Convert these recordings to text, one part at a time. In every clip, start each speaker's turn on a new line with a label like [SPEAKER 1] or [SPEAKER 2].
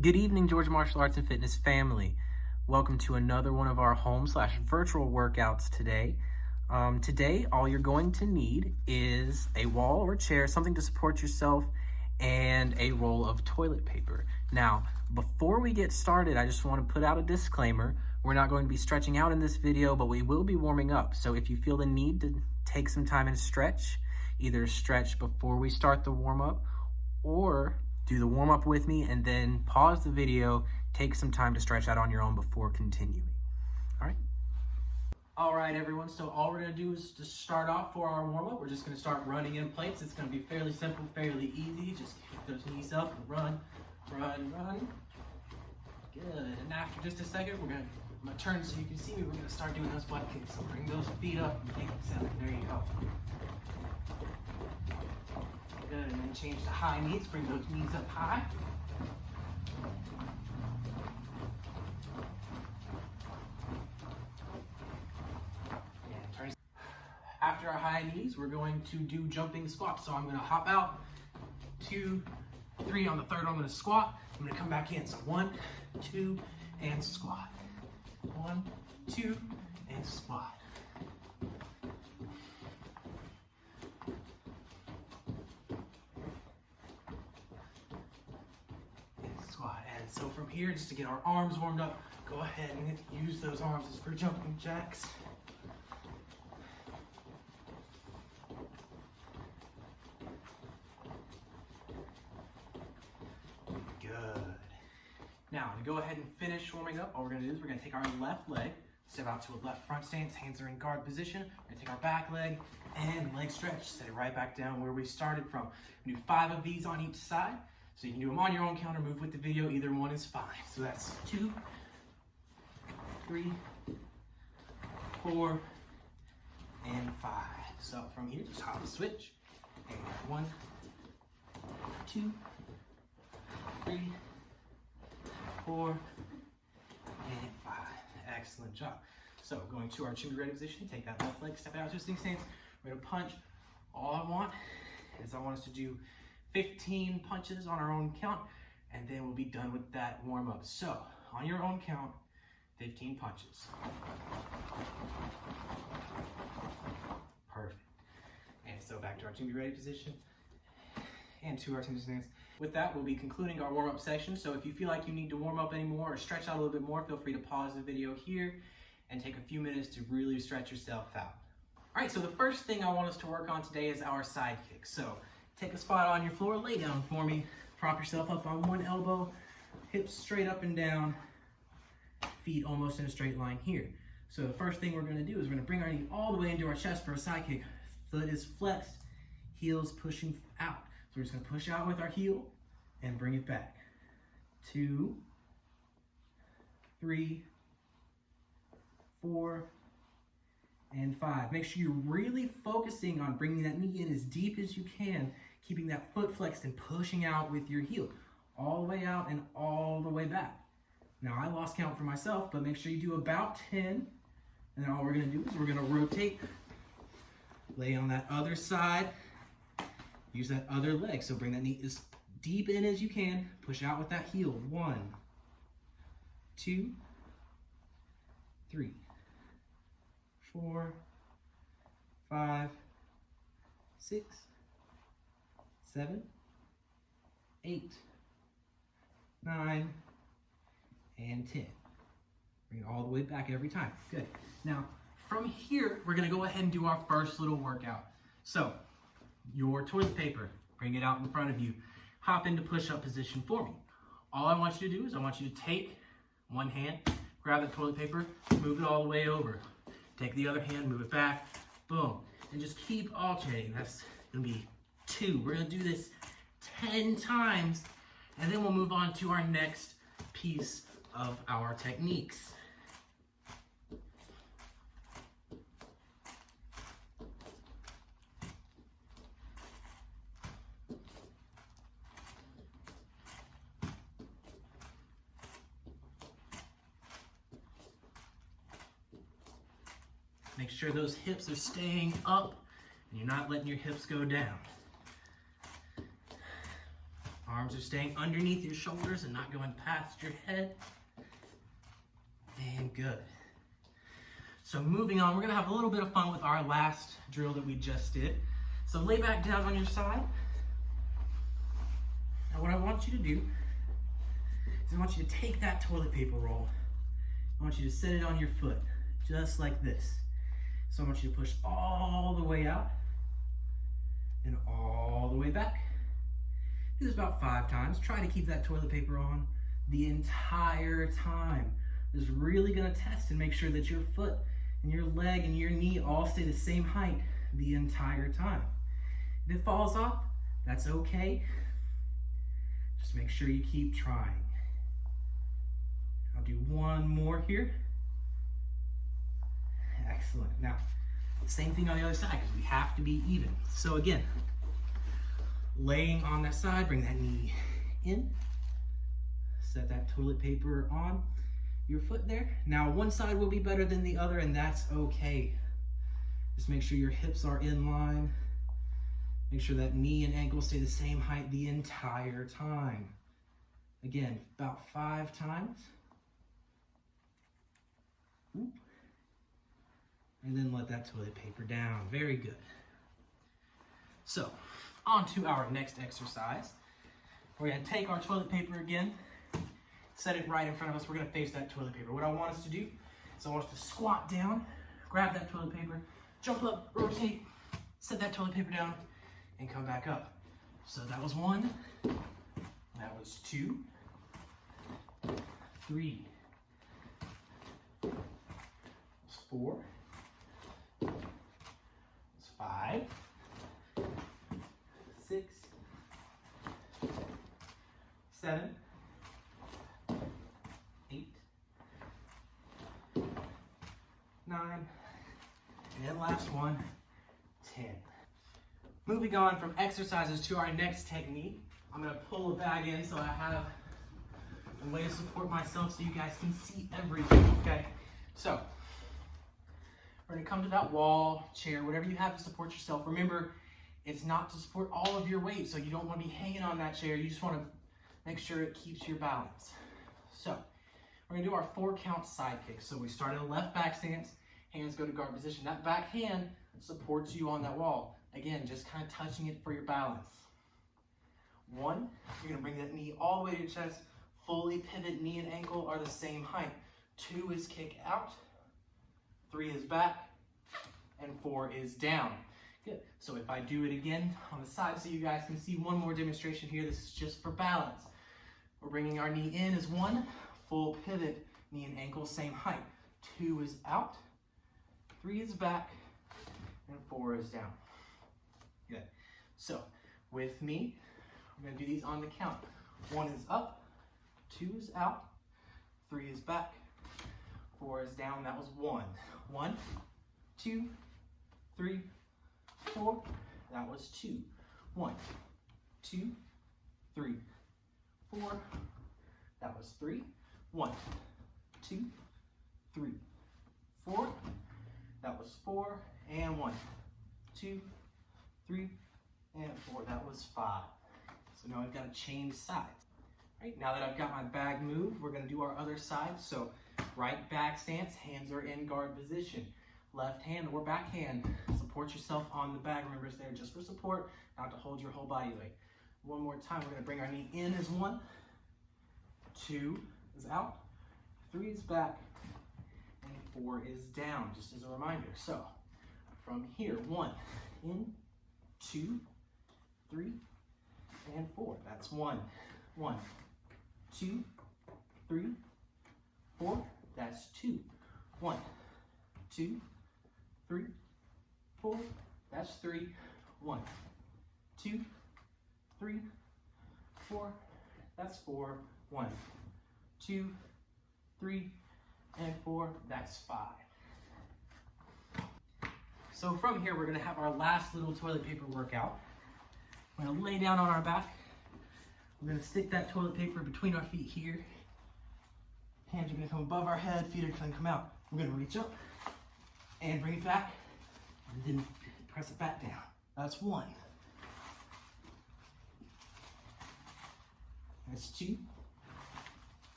[SPEAKER 1] Good evening, Georgia Martial Arts and Fitness family. Welcome to another one of our home/virtual workouts today. Today, all you're going to need is a wall or chair, something to support yourself, and a roll of toilet paper. Now, before we get started, I just want to put out a disclaimer. We're not going to be stretching out in this video, but we will be warming up. So if you feel the need to take some time and stretch, either stretch before we start the warm-up or do the warm-up with me and then pause the video, take some time to stretch out on your own before continuing. All right, everyone, so all we're gonna do is to start off for our warm-up. We're just gonna start running in plates. It's gonna be fairly simple, fairly easy. Just kick those knees up and run, run, run. Good, and after just a second, I'm gonna turn so you can see me. We're gonna start doing those butt kicks. So bring those feet up and take this out. There you go. Good, and then change to high knees. Bring those knees up high. And turn. After our high knees, we're going to do jumping squats. So I'm gonna hop out, 2, 3. On the third, I'm gonna squat. I'm gonna come back in. So 1, 2, and squat. 1, 2, and squat. And so from here, just to get our arms warmed up, go ahead and use those arms as for jumping jacks. Good. Now, to go ahead and finish warming up, all we're gonna do is we're gonna take our left leg, step out to a left front stance, hands are in guard position. We're gonna take our back leg and leg stretch, set it right back down where we started from. We do 5 of these on each side. So you can do them on your own count or move with the video, either one is fine. So that's 2, 3, 4, and 5. So from here, just hop switch. And 1, 2, 3, 4, and 5. Excellent job. So going to our should be ready position, take that left leg, step out to a sitting stance. We're gonna punch. All I want us to do 15 punches on our own count, and then we'll be done with that warm-up. So, on your own count, 15 punches. Perfect. And so back to our be ready position, and to our stance. With that, we'll be concluding our warm-up section. So if you feel like you need to warm up anymore or stretch out a little bit more, feel free to pause the video here and take a few minutes to really stretch yourself out. All right, so the first thing I want us to work on today is our side kick. So take a spot on your floor, lay down for me, prop yourself up on one elbow, hips straight up and down, feet almost in a straight line here. So the first thing we're gonna do is we're gonna bring our knee all the way into our chest for a side kick. Foot is flexed, heels pushing out. So we're just gonna push out with our heel and bring it back. 2, 3, 4, and 5. Make sure you're really focusing on bringing that knee in as deep as you can, keeping that foot flexed and pushing out with your heel. All the way out and all the way back. Now I lost count for myself, but make sure you do about 10. And then all we're gonna do is we're gonna rotate, lay on that other side, use that other leg. So bring that knee as deep in as you can, push out with that heel. 1, 2, 3, 4, 5, 6, 7, 8, 9, and 10. Bring it all the way back every time. Good. Now, from here, we're gonna go ahead and do our first little workout. So, your toilet paper, bring it out in front of you. Hop into push-up position for me. All I want you to do is I want you to take one hand, grab the toilet paper, move it all the way over. Take the other hand, move it back, boom. And just keep alternating. That's gonna be 2. We're gonna do this 10 times, and then we'll move on to our next piece of our techniques. Make sure those hips are staying up and you're not letting your hips go down. All Arms are staying underneath your shoulders and not going past your head. And good. So moving on, we're gonna have a little bit of fun with our last drill that we just did. So lay back down on your side. Now what I want you to do is I want you to take that toilet paper roll. I want you to set it on your foot, just like this. So I want you to push all the way out and all the way back. Do this about 5 times. Try to keep that toilet paper on the entire time. This is really gonna test and make sure that your foot and your leg and your knee all stay the same height the entire time. If it falls off, that's okay. Just make sure you keep trying. I'll do one more here. Excellent. Now, same thing on the other side because we have to be even. So again, laying on that side, bring that knee in. Set that toilet paper on your foot there. Now, one side will be better than the other, and that's okay. Just make sure your hips are in line. Make sure that knee and ankle stay the same height the entire time. Again, about 5 times. Ooh. And then let that toilet paper down. Very good. So, on to our next exercise. We're gonna take our toilet paper again, set it right in front of us. We're gonna face that toilet paper. What I want us to do is I want us to squat down, grab that toilet paper, jump up, rotate, set that toilet paper down, and come back up. So that was 1, that was 2, 3, 4, 5, 6, 7, 8, 9, and last one, 10. Moving on from exercises to our next technique, I'm going to pull a bag in so I have a way to support myself so you guys can see everything, okay? So, we're going to come to that wall, chair, whatever you have to support yourself. Remember, it's not to support all of your weight, so you don't want to be hanging on that chair. You just want to make sure it keeps your balance. So, we're going to do our 4 count side kicks. So we start in a left back stance, hands go to guard position. That back hand supports you on that wall. Again, just kind of touching it for your balance. 1, you're going to bring that knee all the way to your chest. Fully pivot, knee and ankle are the same height. 2 is kick out. 3 is back, and 4 is down. Good. So if I do it again on the side so you guys can see one more demonstration here, this is just for balance. We're bringing our knee in as 1, full pivot, knee and ankle same height. 2 is out, 3 is back, and 4 is down. Good. So with me, we're going to do these on the count. 1 is up, 2 is out, 3 is back, 4 is down. That was 1. 1, 2, 3, 4. That was 2. 1, 2, 3, 4. That was 3. 1, 2, 3, 4. That was 4. And 1, 2, 3, and 4. That was 5. So now I've got to change sides. All right, now that I've got my bag moved, we're going to do our other side. So right back stance, hands are in guard position. Left hand or back hand, support yourself on the bag. Remember, it's there just for support, not to hold your whole body weight. One more time, we're going to bring our knee in as 1, 2 is out, 3 is back, and 4 is down, just as a reminder. So from here, 1, in, 2, 3, and 4. That's 1, 1, 2, 3, 4. That's 2, 1, 2, 3, 4. That's 3, 1, 2, 3, 4. That's 4, 1, 2, 3, and 4. That's 5. So from here, we're going to have our last little toilet paper workout. We're going to lay down on our back. We're going to stick that toilet paper between our feet here. Hands are going to come above our head, feet are going to come out. We're going to reach up and bring it back, and then press it back down. That's 1. That's 2,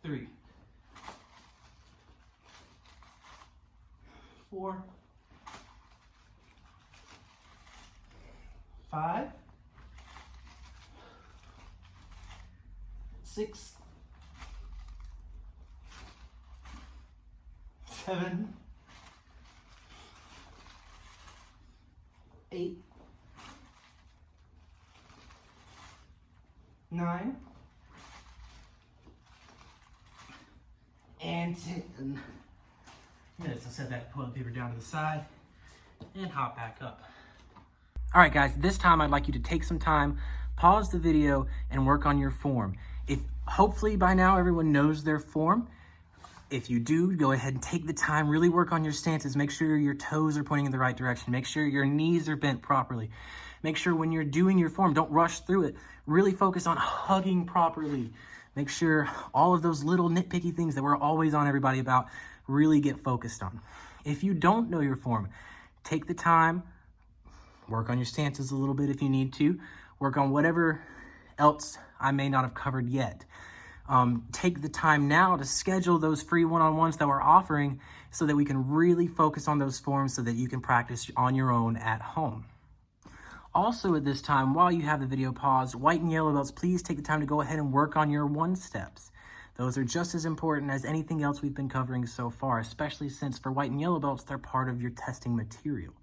[SPEAKER 1] 3, 4, 5, 6, 7, 8, 9, and 10. Yes, I set that toilet paper down to the side and hop back up. All right, guys, this time I'd like you to take some time, pause the video, and work on your form. If hopefully by now everyone knows their form. If you do, go ahead and take the time, really work on your stances. Make sure your toes are pointing in the right direction. Make sure your knees are bent properly. Make sure when you're doing your form, don't rush through it. Really focus on hugging properly. Make sure all of those little nitpicky things that we're always on everybody about, really get focused on. If you don't know your form, take the time, work on your stances a little bit if you need to. Work on whatever else I may not have covered yet. Take the time now to schedule those free one-on-ones that we're offering so that we can really focus on those forms so that you can practice on your own at home. Also at this time, while you have the video paused, white and yellow belts, please take the time to go ahead and work on your 1-steps. Those are just as important as anything else we've been covering so far, especially since for white and yellow belts, they're part of your testing material.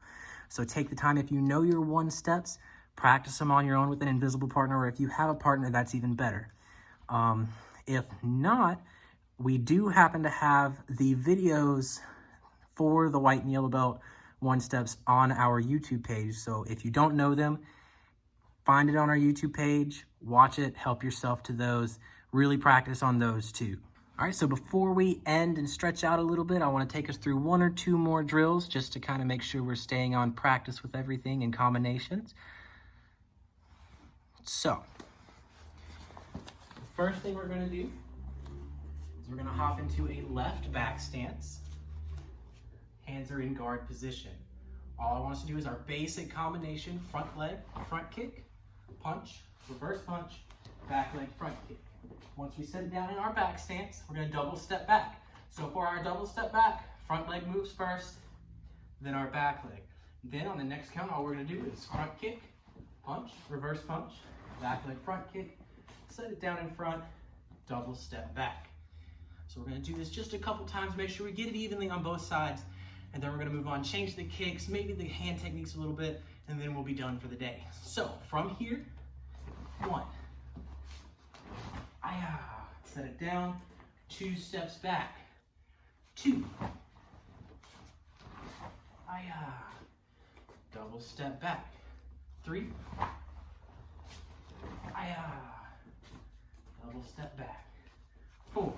[SPEAKER 1] So take the time, if you know your 1-steps, practice them on your own with an invisible partner, or if you have a partner, that's even better. If not, we do happen to have the videos for the white and yellow belt 1-steps on our YouTube page. So if you don't know them, find it on our YouTube page, watch it, help yourself to those, really practice on those too. All right, so before we end and stretch out a little bit, I want to take us through 1 or 2 more drills just to kind of make sure we're staying on practice with everything in combinations. So, the first thing we're going to do is we're going to hop into a left back stance. Hands are in guard position. All I want us to do is our basic combination, front leg, front kick, punch, reverse punch, back leg, front kick. Once we set it down in our back stance, we're going to double step back. So for our double step back, front leg moves first, then our back leg. Then on the next count, all we're going to do is front kick, punch, reverse punch, back leg, front kick, set it down in front, double step back. So we're going to do this just a couple times, make sure we get it evenly on both sides, and then we're going to move on, change the kicks, maybe the hand techniques a little bit, and then we'll be done for the day. So from here, 1. Set it down, 2 steps back, 2. Double step back, 3. Double step back, 4.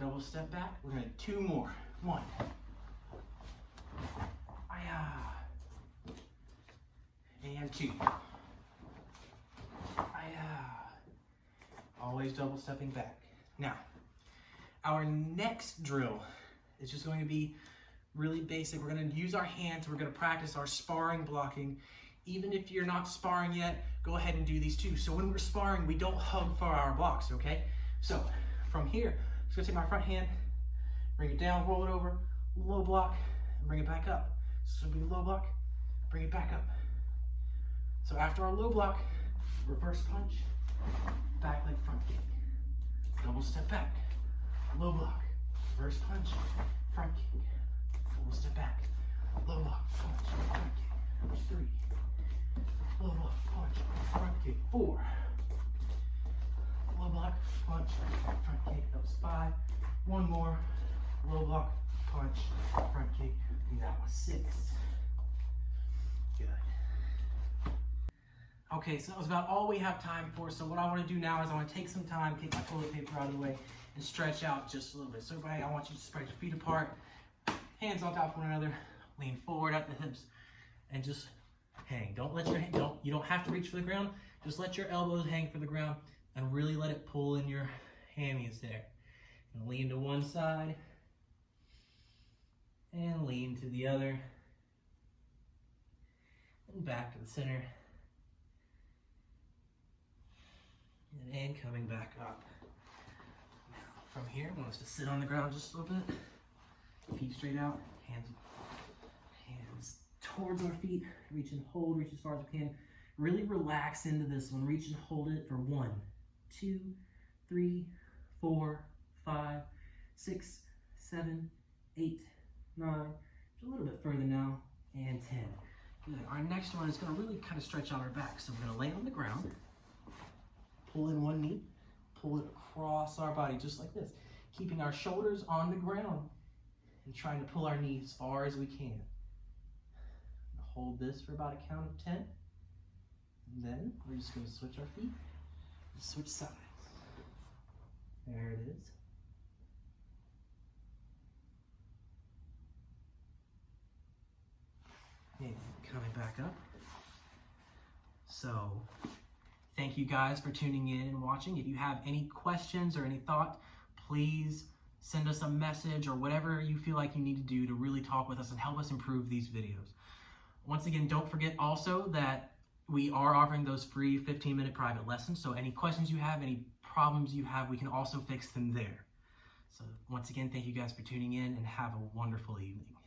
[SPEAKER 1] Double step back. We're gonna do 2 more. 1. And 2. Always double stepping back. Now, our next drill is just going to be really basic. We're going to use our hands. We're going to practice our sparring blocking. Even if you're not sparring yet, go ahead and do these too. So when we're sparring, we don't hug for our blocks, okay? So from here, I'm just going to take my front hand, bring it down, roll it over, low block, and bring it back up. So it'll be low block, bring it back up. So after our low block, reverse punch, back leg front kick, double step back, low block, reverse punch, front kick, double step back, low block, punch, front kick, 3, low block, punch, front kick, 4, low block, punch, front kick, that was 5, 1 more, low block, punch, front kick, and that was 6. Good. Okay, so that was about all we have time for. So what I want to do now is I want to take some time, take my toilet paper out of the way, and stretch out just a little bit. So everybody, I want you to spread your feet apart, hands on top of one another, lean forward at the hips, and just hang. Don't let your you don't have to reach for the ground. Just let your elbows hang for the ground and really let it pull in your hammies there. And lean to one side and lean to the other. and back to the center. And coming back up. Now, from here, I want us to sit on the ground just a little bit. Feet straight out, hands towards our feet. Reach and hold, reach as far as we can. Really relax into this one. Reach and hold it for 1, 2, 3, 4, 5, 6, 7, 8, 9. A little bit further now, and 10. Good. Our next one is going to really kind of stretch out our back. So we're going to lay on the ground, pull in one knee, pull it across our body just like this, keeping our shoulders on the ground and trying to pull our knees as far as we can. Hold this for about a count of 10. And then we're just going to switch our feet and switch sides. There it is. And coming back up. So, thank you guys for tuning in and watching. If you have any questions or any thought, please send us a message or whatever you feel like you need to do to really talk with us and help us improve these videos. Once again, don't forget also that we are offering those free 15-minute private lessons. So any questions you have, any problems you have, we can also fix them there. So once again, thank you guys for tuning in and have a wonderful evening.